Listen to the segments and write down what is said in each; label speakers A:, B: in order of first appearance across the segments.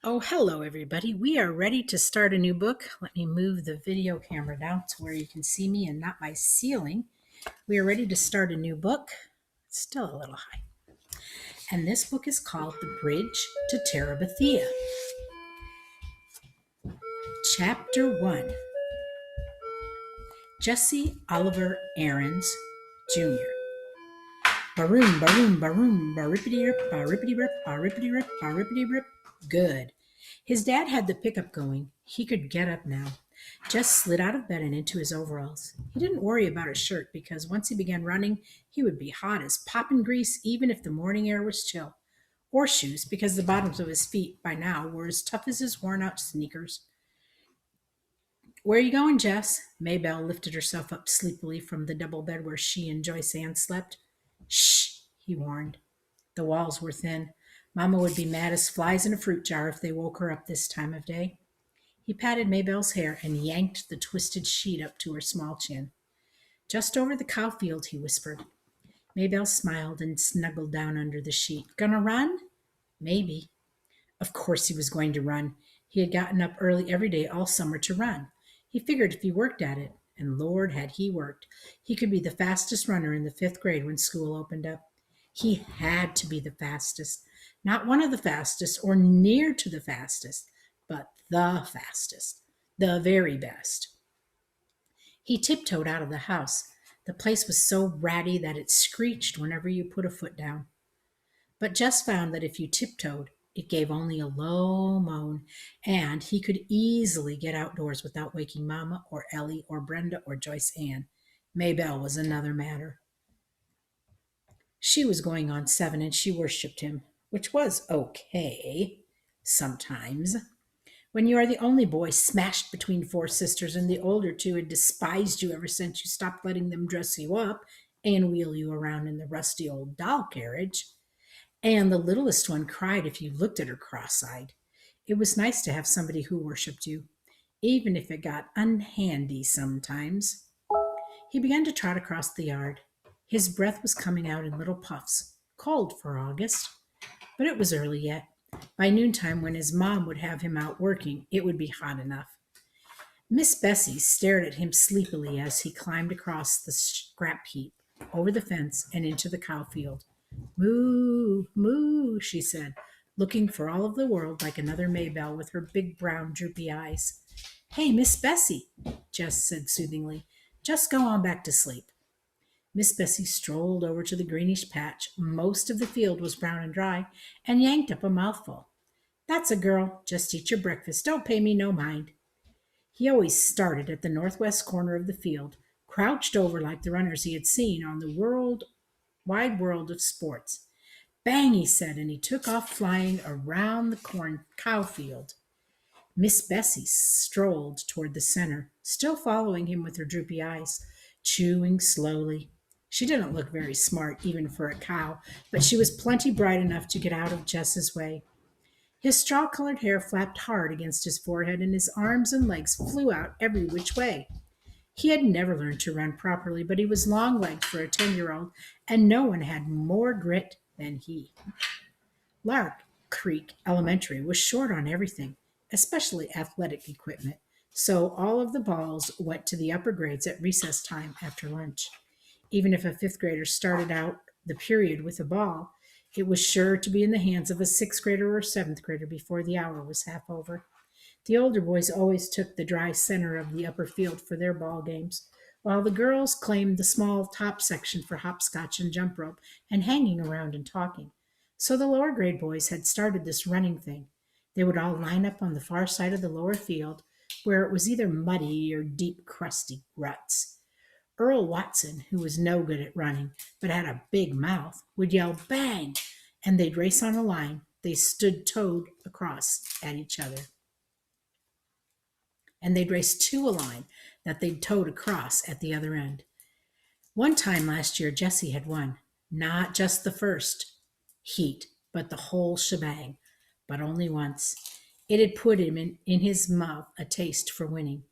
A: Oh, hello, everybody. We are ready to start a new book. Let me move the video camera down to where you can see me and not my ceiling. We are ready to start a new book. It's still a little high. And this book is called The Bridge to Terabithia. Chapter 1. Jesse Oliver Aarons Jr. Baroom, baroom, baroom, barippity rip, barippity rip, barippity rip, barippity rip. Good. His dad had the pickup going. He could get up now. Jess slid out of bed and into his overalls. He didn't worry about his shirt because once he began running, he would be hot as poppin' grease even if the morning air was chill. Or shoes because the bottoms of his feet by now were as tough as his worn out sneakers. Where are you going, Jess? Maybelle lifted herself up sleepily from the double bed where she and Joyce Ann slept. Shh, he warned. The walls were thin. Mamma would be mad as flies in a fruit jar if they woke her up this time of day. He patted Maybelle's hair and yanked the twisted sheet up to her small chin. Just over the cow field, he whispered. Maybelle smiled and snuggled down under the sheet. Gonna run? Maybe. Of course he was going to run. He had gotten up early every day all summer to run. He figured if he worked at it, and Lord had he worked, he could be the fastest runner in the fifth grade when school opened up. He had to be the fastest. Not one of the fastest or near to the fastest, but the fastest. The very best. He tiptoed out of the house. The place was so ratty that it screeched whenever you put a foot down. But Jess found that if you tiptoed, it gave only a low moan, and he could easily get outdoors without waking Mamma or Ellie or Brenda or Joyce Ann. Maybelle was another matter. She was going on 7 and she worshipped him, which was okay sometimes. When you are the only boy smashed between 4 sisters and the older two had despised you ever since you stopped letting them dress you up and wheel you around in the rusty old doll carriage, and the littlest one cried if you looked at her cross eyed. It was nice to have somebody who worshipped you, even if it got unhandy sometimes. He began to trot across the yard. His breath was coming out in little puffs, cold for August, but it was early yet. By noontime, when his mom would have him out working, it would be hot enough. Miss Bessie stared at him sleepily as he climbed across the scrap heap, over the fence, and into the cow field. Moo, moo, she said, looking for all of the world like another Maybelle with her big brown droopy eyes. Hey, Miss Bessie, Jess said soothingly, just go on back to sleep. Miss Bessie strolled over to the greenish patch. Most of the field was brown and dry, and yanked up a mouthful. That's a girl. Just eat your breakfast. Don't pay me no mind. He always started at the northwest corner of the field, crouched over like the runners he had seen on the wide world of sports. Bang, he said, and he took off flying around the corn cow field. Miss Bessie strolled toward the center, still following him with her droopy eyes, chewing slowly. She didn't look very smart, even for a cow, but she was plenty bright enough to get out of Jess's way. His straw colored hair flapped hard against his forehead, and his arms and legs flew out every which way. He had never learned to run properly, but he was long legged for a 10-year-old, and no one had more grit than he. Lark Creek Elementary was short on everything, especially athletic equipment, so all of the balls went to the upper grades at recess time after lunch. Even if a fifth grader started out the period with a ball, it was sure to be in the hands of a sixth grader or seventh grader before the hour was half over. The older boys always took the dry center of the upper field for their ball games, while the girls claimed the small top section for hopscotch and jump rope and hanging around and talking. So the lower grade boys had started this running thing. They would all line up on the far side of the lower field, where it was either muddy or deep, crusty ruts. Earl Watson, who was no good at running, but had a big mouth, would yell bang, and they'd race on a line. They stood toed across at each other. And they'd race to a line that they'd towed across at the other end. One time last year, Jesse had won. Not just the first heat, but the whole shebang. But only once. It had put him in his mouth a taste for winning.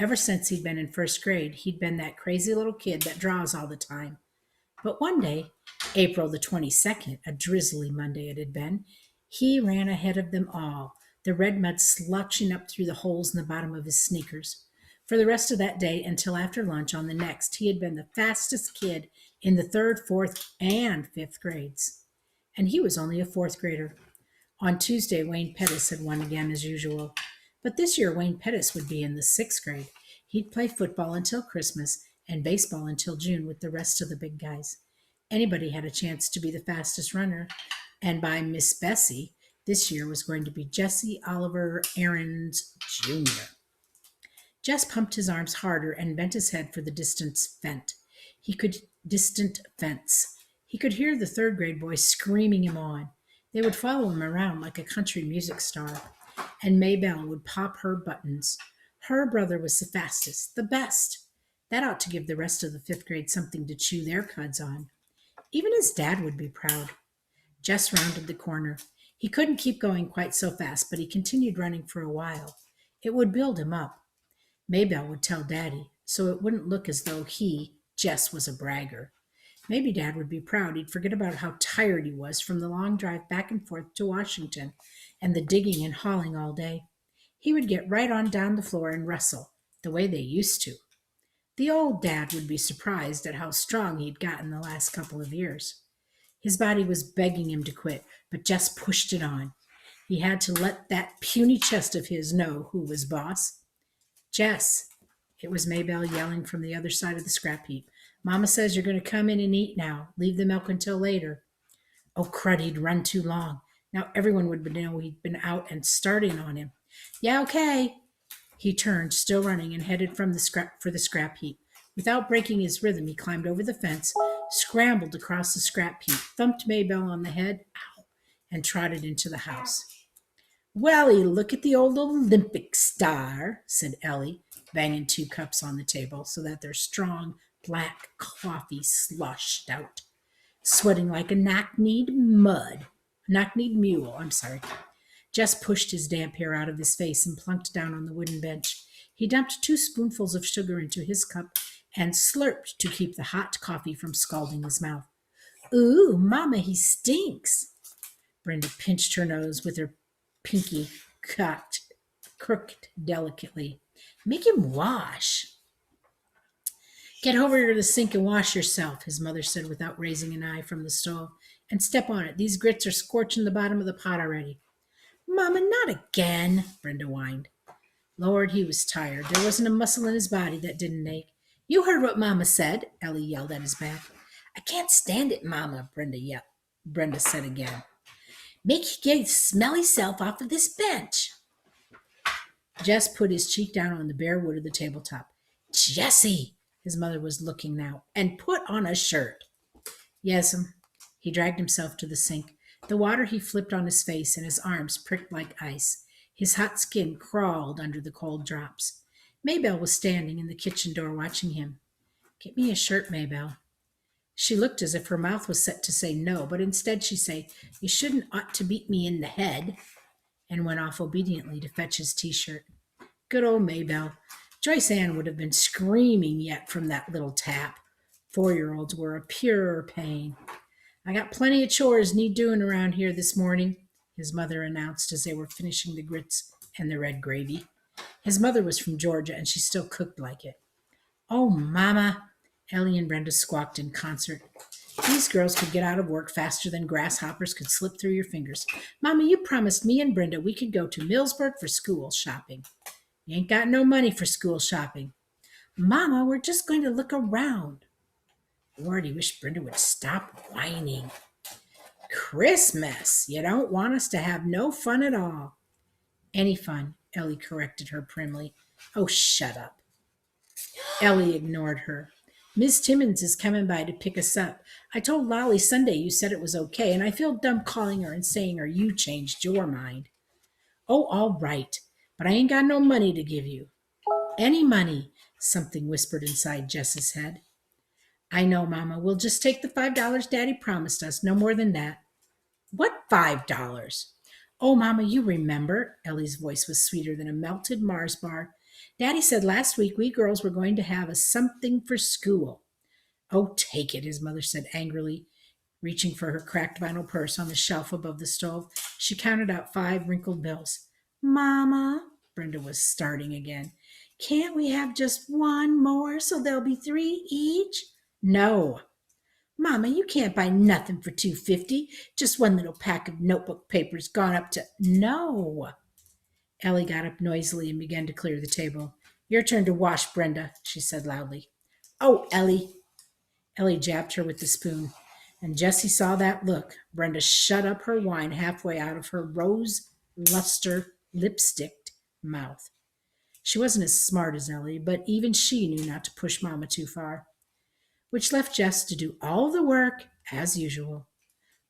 A: Ever since he'd been in first grade, he'd been that crazy little kid that draws all the time. But one day, April the 22nd, a drizzly Monday it had been, he ran ahead of them all. the red mud slouching up through the holes in the bottom of his sneakers. For the rest of that day until after lunch on the next, he had been the fastest kid in the third, fourth, and fifth grades. And he was only a fourth grader. On Tuesday, Wayne Pettis had won again as usual. But this year, Wayne Pettis would be in the sixth grade. He'd play football until Christmas and baseball until June with the rest of the big guys. Anybody had a chance to be the fastest runner. And by Miss Bessie, this year was going to be Jesse Oliver Aarons Jr. Jess pumped his arms harder and bent his head for the distant fence. He could hear the third grade boys screaming him on. They would follow him around like a country music star, and Maybelle would pop her buttons. Her brother was the fastest, the best. That ought to give the rest of the fifth grade something to chew their cuds on. Even his dad would be proud. Jess rounded the corner. He couldn't keep going quite so fast, but he continued running for a while. It would build him up. Maybelle would tell Daddy, so it wouldn't look as though Jess, was a bragger. Maybe Dad would be proud. He'd forget about how tired he was from the long drive back and forth to Washington and the digging and hauling all day. He would get right on down the floor and wrestle, the way they used to. The old Dad would be surprised at how strong he'd gotten the last couple of years. His body was begging him to quit, but Jess pushed it on. He had to let that puny chest of his know who was boss. Jess, it was Maybelle yelling from the other side of the scrap heap. Mama says you're going to come in and eat now. Leave the milk until later. Oh, crud, he'd run too long. Now everyone would know he'd been out and starting on him. Yeah, okay. He turned, still running, and headed for the scrap heap. Without breaking his rhythm, he climbed over the fence, scrambled across the scrap heap, thumped Maybelle on the head, ow, and trotted into the house. Welly, look at the old Olympic star, said Ellie, banging 2 cups on the table so that their strong black coffee sloshed out, sweating like a knock-kneed mule. Jess pushed his damp hair out of his face and plunked down on the wooden bench. He dumped 2 spoonfuls of sugar into his cup and slurped to keep the hot coffee from scalding his mouth. Ooh, Mama, he stinks. Brenda pinched her nose with her pinky crooked delicately. Make him wash. Get over to the sink and wash yourself, his mother said without raising an eye from the stove, and step on it. These grits are scorching the bottom of the pot already. Mama, not again, Brenda whined. Lord, he was tired. There wasn't a muscle in his body that didn't ache. You heard what Mama said, Ellie yelled at his back. I can't stand it, Mama, Brenda said again. Make you get his smelly self off of this bench. Jess put his cheek down on the bare wood of the tabletop. Jessie, his mother was looking now, and put on a shirt. Yes'm. He dragged himself to the sink. The water he flipped on his face, and his arms pricked like ice. His hot skin crawled under the cold drops. Maybelle was standing in the kitchen door watching him. Get me a shirt, Maybelle. She looked as if her mouth was set to say no, but instead she said, You shouldn't ought to beat me in the head, and went off obediently to fetch his T-shirt. Good old Maybelle. Joyce Ann would have been screaming yet from that little tap. 4-year-olds were a pure pain. I got plenty of chores need doing around here this morning, his mother announced as they were finishing the grits and the red gravy. His mother was from Georgia, and she still cooked like it. Oh, Mama, Ellie and Brenda squawked in concert. These girls could get out of work faster than grasshoppers could slip through your fingers. Mama, you promised me and Brenda we could go to Millsburg for school shopping. You ain't got no money for school shopping. Mama, we're just going to look around. Lord, I wish Brenda would stop whining. Christmas! You don't want us to have no fun at all. Any fun, Ellie corrected her primly. Oh, shut up. Ellie ignored her. Miss Timmons is coming by to pick us up. I told Lolly Sunday you said it was okay, and I feel dumb calling her and saying you changed your mind. Oh, all right, but I ain't got no money to give you. Any money, something whispered inside Jess's head. I know, Mama. We'll just take the $5 Daddy promised us, no more than that. What $5? Oh, Mama, you remember. Ellie's voice was sweeter than a melted Mars bar. Daddy said last week we girls were going to have a something for school. Oh, take it, his mother said angrily. Reaching for her cracked vinyl purse on the shelf above the stove, she counted out 5 wrinkled bills. Mama, Brenda was starting again. Can't we have just one more so there'll be three each? No. Mama, you can't buy nothing for $2.50. Just one little pack of notebook papers gone up to. No. Ellie got up noisily and began to clear the table. Your turn to wash, Brenda, she said loudly. Oh, Ellie. Ellie jabbed her with the spoon, and Jessie saw that look. Brenda shut up her wine halfway out of her rose luster lipsticked mouth. She wasn't as smart as Ellie, but even she knew not to push Mama too far, which left Jess to do all the work as usual.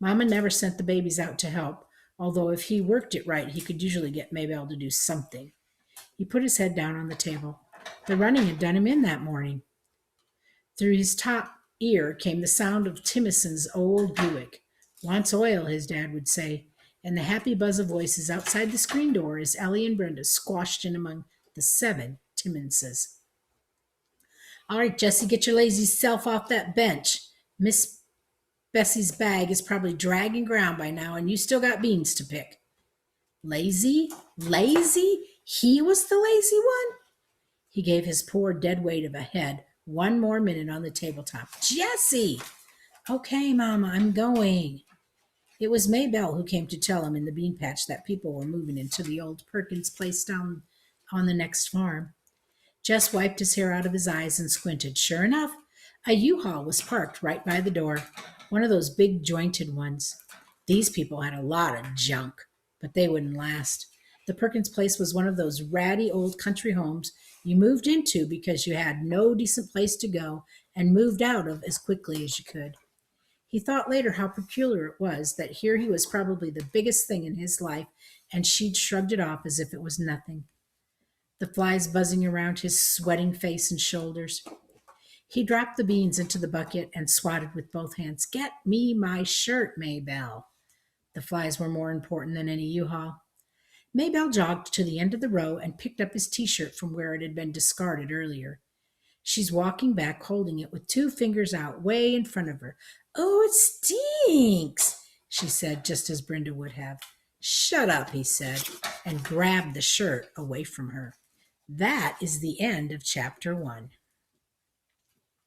A: Mama never sent the babies out to help, although if he worked it right, he could usually get Maybelle to do something. He put his head down on the table. The running had done him in that morning. Through his top ear came the sound of Timorson's old Buick. Wants oil, his dad would say, and the happy buzz of voices outside the screen door as Ellie and Brenda squashed in among the 7 Timmonses. All right, Jessie, get your lazy self off that bench. Miss Bessie's bag is probably dragging ground by now, and you still got beans to pick. Lazy? Lazy? He was the lazy one? He gave his poor dead weight of a head one more minute on the tabletop. Jessie! Okay, Mama, I'm going. It was Maybelle who came to tell him in the bean patch that people were moving into the old Perkins place down on the next farm. Jess wiped his hair out of his eyes and squinted. Sure enough, a U-Haul was parked right by the door, one of those big jointed ones. These people had a lot of junk, but they wouldn't last. The Perkins place was one of those ratty old country homes you moved into because you had no decent place to go and moved out of as quickly as you could. He thought later how peculiar it was that here he was probably the biggest thing in his life, and she'd shrugged it off as if it was nothing. The flies buzzing around his sweating face and shoulders. He dropped the beans into the bucket and swatted with both hands. Get me my shirt, Maybelle. The flies were more important than any U-Haul. Maybelle jogged to the end of the row and picked up his T-shirt from where it had been discarded earlier. She's walking back, holding it with 2 fingers out way in front of her. Oh, it stinks, she said, just as Brenda would have. Shut up, he said, and grabbed the shirt away from her. That is the end of chapter 1.